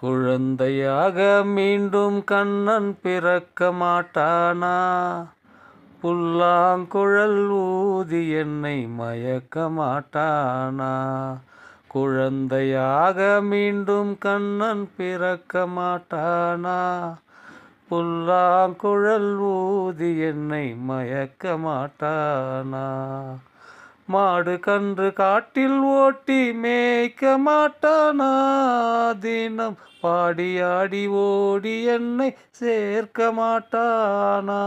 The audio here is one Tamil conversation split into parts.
குழந்தையாக மீண்டும் கண்ணன் பிறக்க மாட்டானா? புல்லாங்குழல் ஊதி என்னை மயக்க மாட்டானா? குழந்தையாக மீண்டும் கண்ணன் பிறக்க மாட்டானா? புல்லாங்குழல் ஊதி என்னை மயக்க மாட்டானா? மாடு கன்று காட்டில் ஓட்டி மேய்க்க மாட்டானா? தினம் பாடி ஆடி ஓடி என்னை சேர்க்க மாட்டானா?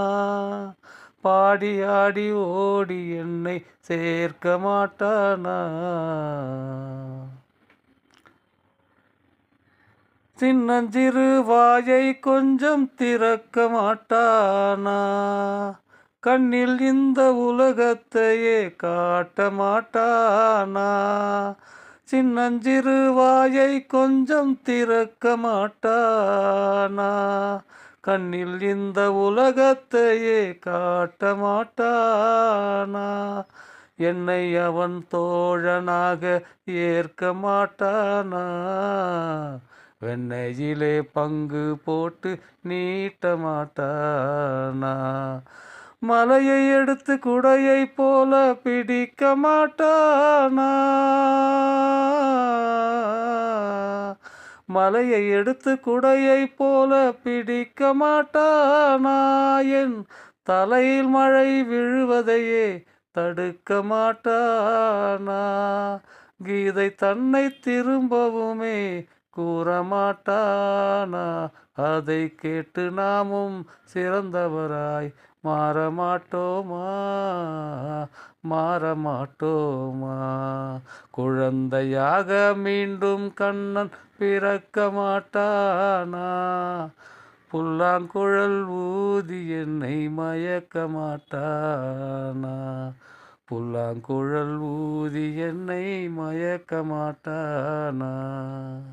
பாடி ஆடி ஓடி என்னை சேர்க்க மாட்டானா? சின்னஞ்சிறு வாயை கொஞ்சம் திறக்க மாட்டானா? கண்ணில் இந்த உலகத்தையே காட்ட மாட்டானா? சின்னஞ்சிறு வாயை கொஞ்சம் திறக்க மாட்டானா? கண்ணில் இந்த உலகத்தையே காட்ட மாட்டானா? என்னை அவன் தோழனாக ஏற்க மாட்டானா? வெண்ணையிலே பங்கு போட்டு நீட்ட மாட்டானா? மலையை எடுத்து குடையை போல பிடிக்க மாட்டானா? மலையை எடுத்து குடையை போல பிடிக்க மாட்டானா? என் தலையில் மழை விழுவதையே தடுக்க மாட்டானா? கீதை தன்னை திரும்பவுமே கூறமாட்டானா? அதை கேட்டு நாமும் சிறந்தவராய் மாறமாட்டோமா? மாறமாட்டோமா? குழந்தையாக மீண்டும் கண்ணன் பிறக்க மாட்டானா? புல்லாங்குழல் ஊதி என்னை மயக்க மாட்டானா? புல்லாங்குழல் ஊதி என்னை மயக்க மாட்டானா?